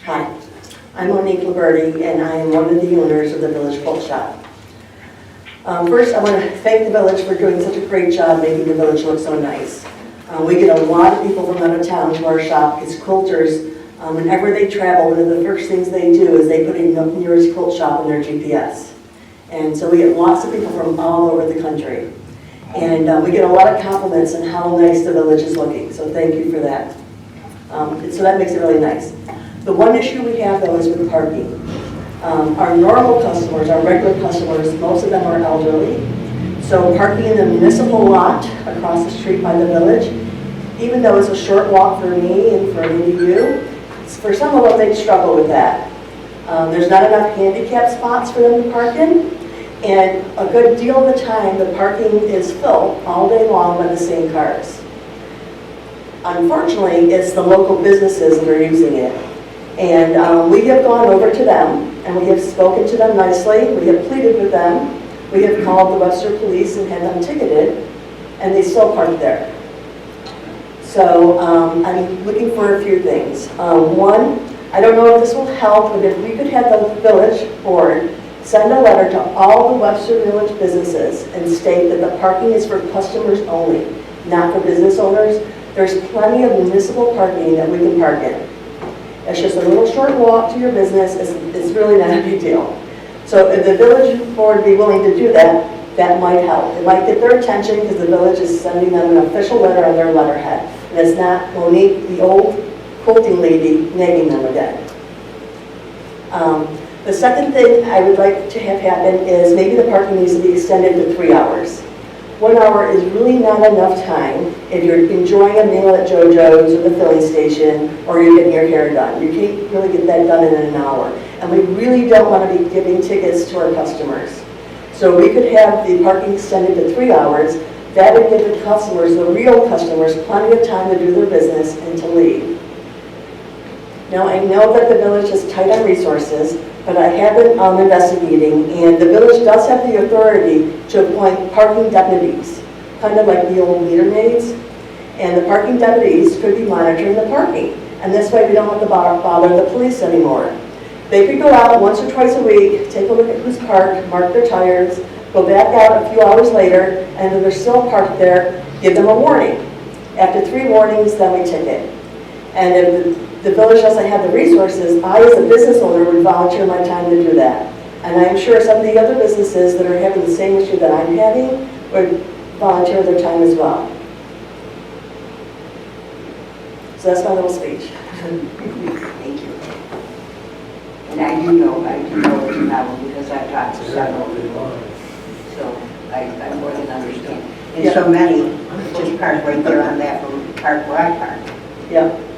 Hi, I'm Monique Liberty, and I am one of the owners of the Village Colt Shop. First, I want to thank the village for doing such a great job making the village look so nice. We get a lot of people from out of town to our shop. It's quilters. Whenever they travel, one of the first things they do is they put in the nearest quilt shop in their GPS. And so we get lots of people from all over the country. And we get a lot of compliments on how nice the village is looking, so thank you for that. So that makes it really nice. The one issue we have, though, is with parking. Our normal customers, our regular customers, most of them are elderly. So parking in the municipal lot across the street by the village, even though it's a short walk for me and for any of you, for some of them they struggle with that. There's not enough handicap spots for them to park in, and a good deal of the time the parking is filled all day long by the same cars. Unfortunately, it's the local businesses that are using it. And we have gone over to them, and we have spoken to them nicely. We have pleaded with them. We have called the Webster police and had them ticketed, and they still park there. So I'm looking for a few things. One, I don't know if this will help, but if we could have the village board send a letter to all the Webster Village businesses and state that the parking is for customers only, not for business owners. There's plenty of municipal parking that we can park in. It's just a little short walk to your business. It's really not a big deal. So if the village board would be willing to do that, that might help. It might get their attention because the village is sending them an official letter on their letterhead. And it's not Monique, the old quilting lady, nagging them again. The second thing I would like to have happen is maybe the parking needs to be extended to 3 hours. 1 hour is really not enough time if you're enjoying a meal at JoJo's or the filling station or you're getting your hair done. You can't really get that done in an hour. And we really don't want to be giving tickets to our customers. So we could have the parking extended to 3 hours. That would give the customers, the real customers, plenty of time to do their business and to leave. Now I know that the village is tight on resources, but I have been investigating, and the village does have the authority to appoint parking deputies, kind of like the old meter maids, and the parking deputies could be monitoring the parking, and this way we don't have to bother the police anymore. They could go out once or twice a week, take a look at who's parked, mark their tires, go back out a few hours later, and if they're still parked there, give them a warning. After 3 warnings, then we ticket. And if the village doesn't have the resources, I as a business owner would volunteer my time to do that. And I'm sure some of the other businesses that are having the same issue that I'm having would volunteer their time as well. So that's my little speech. Thank you. And I do know the novel because I've talked to several people. So I more than understand. And so many just park right there on that park where I park. Yeah.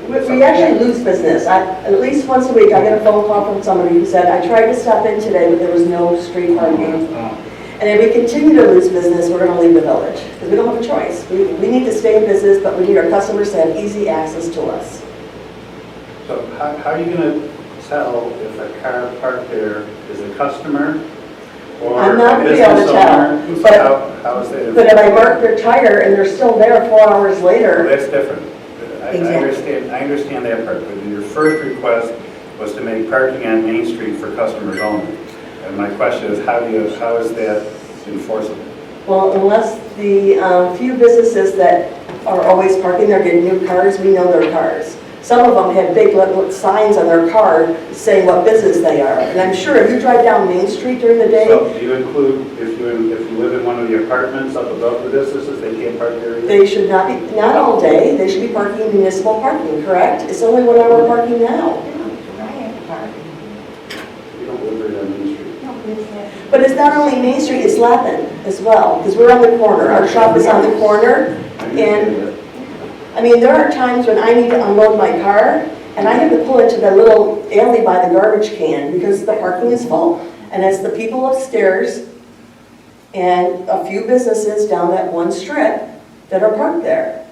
We actually lose business. At least once a week I get a phone call from somebody who said, I tried to stop in today, but there was no street parking. And if we continue to lose business, we're going to leave the village because we don't have a choice. We need to stay in business, but we need our customers to have easy access to us. So how are you going to tell if a car parked there is a customer or I'm not a going to be able to business tell. owner? But, How is that? but if I mark their tire and they're still there 4 hours later. Well, that's different. Exactly. I understand that part, but your first request was to make parking on Main Street for customers only. And my question is, how is that enforceable? Well, unless the few businesses that are always parking there get new cars, we know their cars. Some of them have big signs on their car saying what business they are. And I'm sure if you drive down Main Street during the day. So do you include, if you live in one of the apartments up above the businesses, they can't park there either? They should not be, not all day, they should be parking in municipal parking, correct? It's only 1 hour parking now. You don't live right on Main Street. But it's not only Main Street, it's Lappin as well, because we're on the corner. Our shop is on the corner, and I mean, there are times when I need to unload my car, and I have to pull into the little alley by the garbage can because the parking is full. And it's the people upstairs and a few businesses down that one strip that are parked there.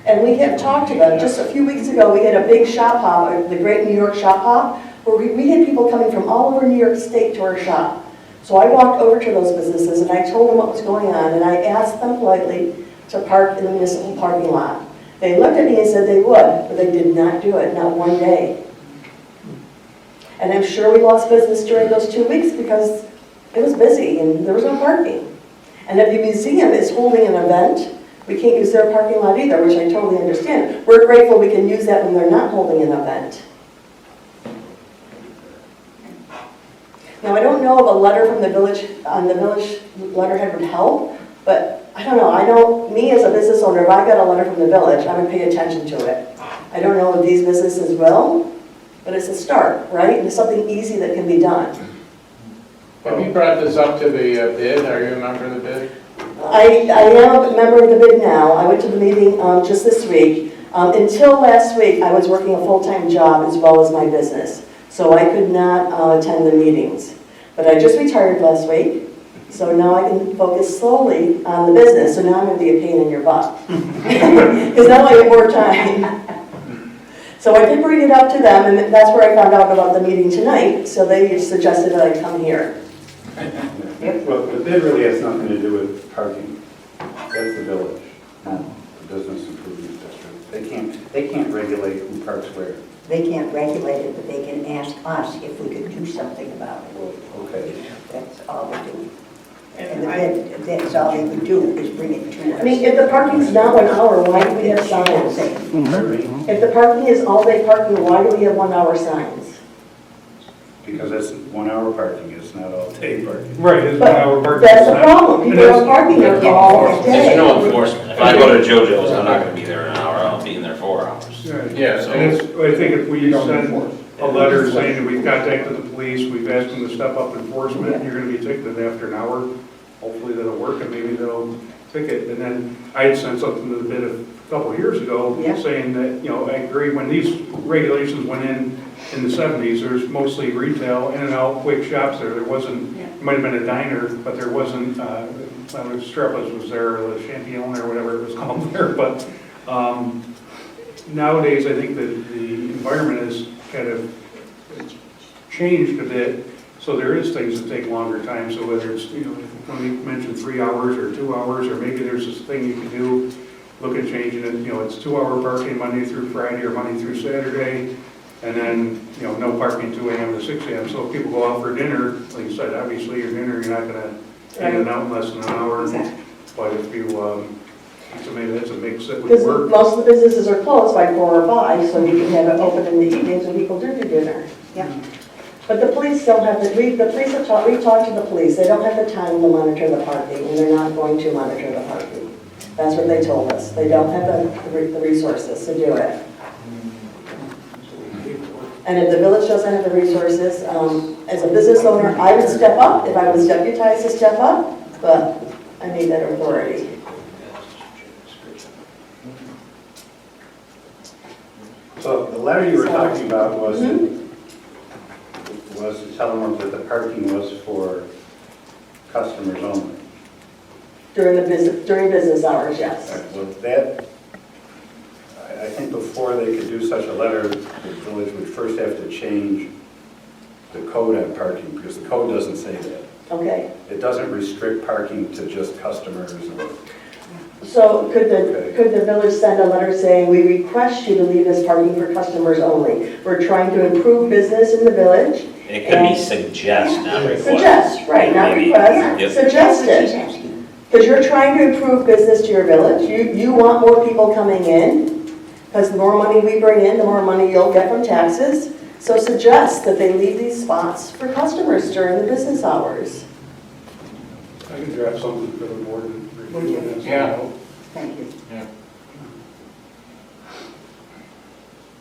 And we have talked to them. Just a few weeks ago, we had a big shop hop, the Great New York Shop Hop, where we had people coming from all over New York State to our shop. So I walked over to those businesses and I told them what was going on, and I asked them politely to park in the municipal parking lot. They looked at me and said they would, but they did not do it, not one day. And I'm sure we lost business during those 2 weeks because it was busy and there was no parking. And if the museum is holding an event, we can't use their parking lot either, which I totally understand. We're grateful we can use that when they're not holding an event. Now, I don't know if a letter from the village, on the village letterhead would help, but I don't know. I know, me as a business owner, if I got a letter from the village, I would pay attention to it. I don't know if these businesses will, but it's a start, right? And it's something easy that can be done. Have you brought this up to the bid? Are you a member of the bid? I am a member of the bid now. I went to the meeting just this week. Until last week, I was working a full-time job as well as my business. So I could not attend the meetings. But I just retired last week, so now I can focus solely on the business. So now I'm going to be a pain in your butt. Because now I have more time. So I did bring it up to them, and that's where I found out about the meeting tonight. So they suggested that I come here. Well, the bid really has nothing to do with parking. That's the village, not the business improvement district. They can't regulate who parks where. They can't regulate it, but they can ask us if we could do something about it. Okay. That's all they do. And the bid, that's all they would do, is bring it to us. I mean, if the parking's not 1 hour, why do we have signs? Pardon me? If the parking is all-day parking, why do we have 1 hour signs? Because that's 1 hour parking, it's not all day parking. Right, it's 1 But hour parking. that's the problem. People are parking there all There's day. no enforcement. If I go to JoJo's, I'm not gonna be there an hour, I'll be in there 4 hours. Right. Yeah, so- And it's, I think if we send a letter saying that we've contacted the police, we've asked them to step up enforcement, and you're gonna be ticketed after an hour, hopefully that'll work, and maybe they'll ticket. And then I had sent something to the bid a couple of years ago, Yeah. saying that, you know, I agree, when these regulations went in the 70s, there's mostly retail, in and out, quick shops there. There wasn't, it might have been a diner, but there wasn't, Strepa's was there, or the Champion or whatever it was called there, but nowadays I think that the environment has kind of changed a bit, so there is things that take longer time, so whether it's, you know, when we mentioned 3 hours or 2 hours, or maybe there's this thing you can do, look at changing it, you know, it's 2 hour parking Monday through Friday or Monday through Saturday, and then, you know, no parking 2 a.m. to 6 a.m. So if people go out for dinner, like you said, obviously your dinner, you're not gonna in and out in less than an hour. Exactly. But if you, so maybe that's a mix that would Because work. most of the businesses are closed by 4 or 5, so you can have it open in the evenings when people do dinner. Yeah. But the police don't have the police have talked, we've talked to the police, they don't have the time to monitor the parking, and they're not going to monitor the parking. That's what they told us. They don't have the resources to do it. And if the village doesn't have the resources, as a business owner, I would step up, if I was deputized to step up, but I need that authority. So the letter you were talking about was to tell them that the parking was for customers only. During business hours, yes. Well, that, I think before they could do such a letter, the village would first have to change the code on parking, because the code doesn't say that. Okay. It doesn't restrict parking to just customers. So could the village send a letter saying, we request you to leave this parking for customers only? We're trying to improve business in the village. It could be suggest, not request. Suggest, right, not Maybe. request, Yep. suggest it. Because you're trying to improve business to your village. You want more people coming in, because the more money we bring in, the more money you'll get from taxes. So suggest that they leave these spots for customers during the business hours. I can draft something for the board and review it. Yeah. Thank you. Yeah.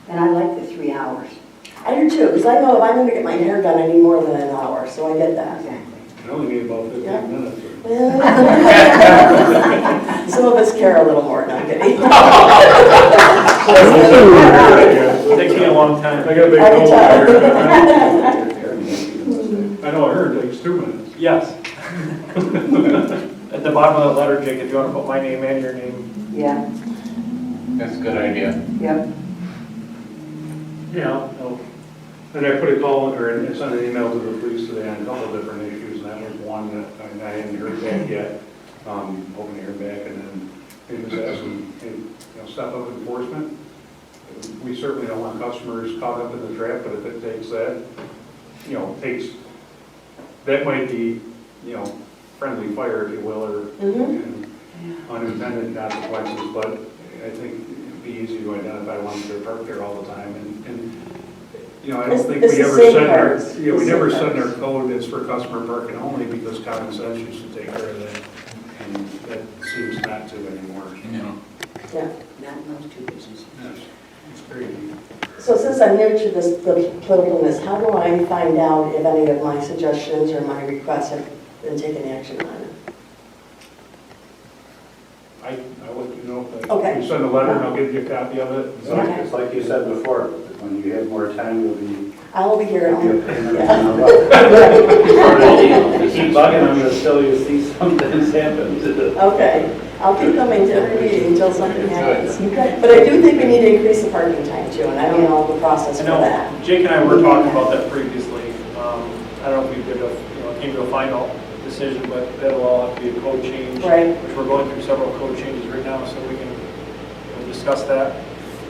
And I like the 3 hours. I do too, because I know if I'm going to get my hair done, I need more than an hour, so I get that. Exactly. I only need about 15 Yeah. minutes. Some of us care a little more, no, I'm kidding. Takes me a long time. I got a big I can nose tell. here. I know, I heard it takes 2 minutes. Yes. At the bottom of the letter, Jake, if you want to put my name and your name. Yeah, That's a good idea. yep. Yeah. And I put a call, or I sent an email to the police today on a couple of different issues, and that was one that I hadn't heard back yet. Hoping to hear back, and then maybe just have some, step up enforcement. We certainly don't want customers caught up in the trap, but if it takes that, that might be, friendly fire, if you will, or unintended consequences, but I think it'd be easy to identify ones that are parked there all the time, and I don't think It's we the ever same set our, cars. we The never same set in cars. our code that's for customer parking only, because common sense used to take care of that, and that seems not to anymore. Yeah. Not in those two businesses. Yes, it's crazy. So since I'm new to this, the politicalness, how do I find out if any of my suggestions or my requests have been taken action on? I'll let you know if Okay. you send a letter, and I'll give you a copy of it. So it's like you said before, when you have more time, you'll be. I will be here. You'll be a pain in the Yeah. butt. You keep bugging them until you see something's happened. Okay, I'll keep coming to every meeting until something happens. But I do think we need to increase the parking time too, and I don't know the process I for know that. Jake and I were talking about that previously. I don't know if we did came to a final decision, but that'll all have to be a code change. Right. Which we're going through several code changes right now, so we can discuss that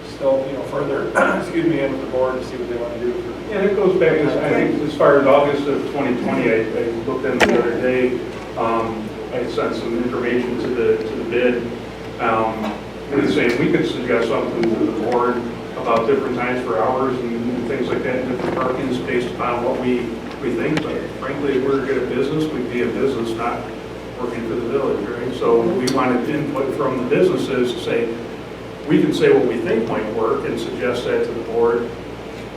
still, further, excuse me, in with the board to see what they want to do. Yeah, it goes back, I think, as far as August of 2020, I looked at it the other day. I sent some information to the bid. And saying we could suggest something to the board about different times for hours and things like that, and different parkings based upon what we think. But frankly, if we're good at business, we'd be a business, not working for the village, right? So we wanted input from the businesses to say, we can say what we think might work and suggest that to the board.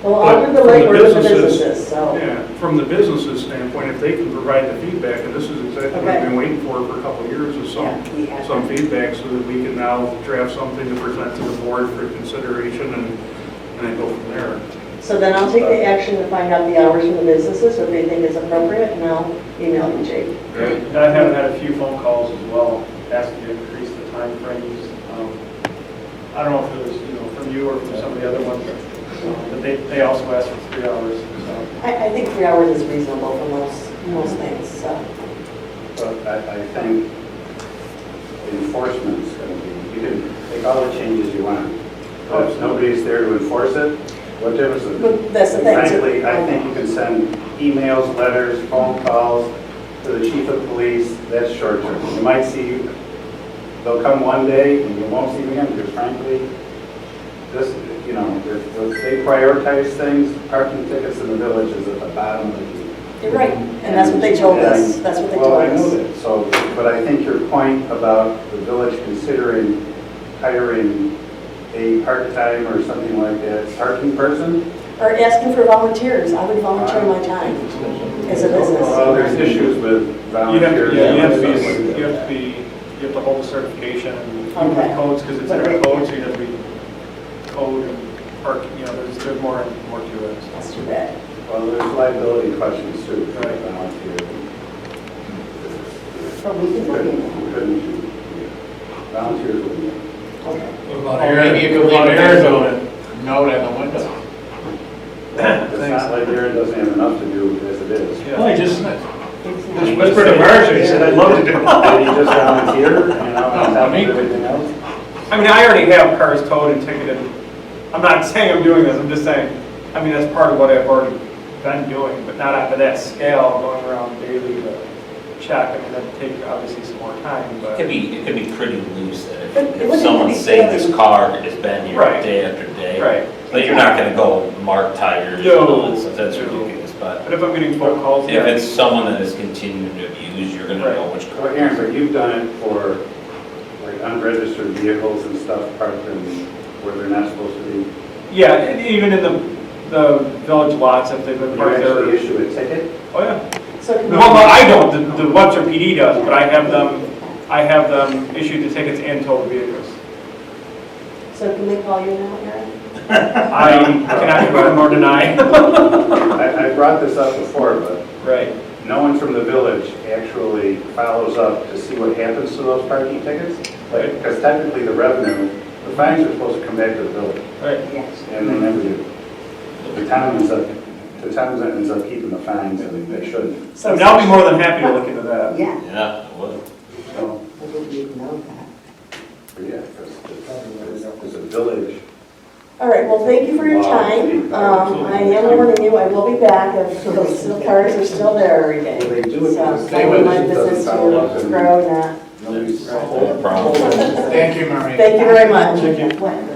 Well, I'll do the But from legwork with the businesses, so. Yeah, from the businesses' standpoint, if they can provide the feedback, and this is exactly what we've been waiting for a couple of years, is some feedback so that we can now draft something to present to the board for consideration and then go from there. So then I'll take the action to find out the hours from the businesses, if they think it's appropriate, and I'll email you, Jake. And I have had a few phone calls as well, asking to increase the time frames. I don't know if it was, from you or from some of the other ones, but they also asked for 3 hours, so. I think 3 hours is reasonable for most things, so. But I think enforcement's going to be, you can make all the changes you want. But if nobody's there to enforce it, what difference does it make? But that's the thing. Frankly, I think you can send emails, letters, phone calls to the chief of police. That's short term. You might see, they'll come one day and you won't see them again because frankly, this, if they prioritize things, parking tickets in the village is at the bottom of the heap. You're right, and that's what they told us. That's what they told Well, I know us. that, so, but I think your point about the village considering hiring a part-time or something like that parking person, Or asking for volunteers. I would volunteer my time as a business. well, there's issues with You volunteers. have to hold a certification and keep Okay. the codes, because it's in a code, so you have to be code and park, there's more to it. so. That's too bad. Well, there's liability questions too, for Right. volunteers. But we can look into You couldn't, volunteers wouldn't. it. Okay. Or maybe you could leave Aaron a note in the window. It's not like Aaron doesn't have enough to do as it is. Yeah. Well, he just whispered to Marcia, he said, I'd love to do it. Did he just volunteer, on top of me. everything else? I mean, I already have cars towed and ticketed. I'm not saying I'm doing this, I'm just saying, that's part of what I've already been doing, but not at that scale, going around daily to check. That'd take obviously some more time, but. It could be pretty loose that But it if wouldn't someone's be saying daily. this car has been here Right. day after day. Right. But you're not gonna go mark tires and all that stuff, that's No. ridiculous, but But if I'm getting phone calls. if it's someone that is continuing to abuse, you're gonna Right. know which Well, car. Aaron, but you've done it for like unregistered vehicles and stuff parked in where they're not supposed to be. Yeah, and even in the village lots, if they've been You parked actually there. issue a ticket? Oh, yeah. So can Well, I don't, the Webster PD does, but I have them issue the tickets and tow the vehicles. So can we call you now, Aaron? I cannot confirm nor deny. I brought this up before, but Right. no one from the village actually follows up to see what happens to those parking tickets. Like, because technically the revenue, the fines are supposed to come back to the village, Right. Yes. and they never do. The town ends up keeping the fines, and they shouldn't. So now I'll be more than happy to look into that. Yeah, Yeah, it would. So, I didn't even know that. Yeah, because it's a village. All right, well, thank you for your time. I am warning you, I will be back if those still cars are still there every day. Well, they do it So, because I want my it doesn't business sound like to grow, not. Nobody's. No problem. Thank you, Maureen. Thank you very much. Thank you.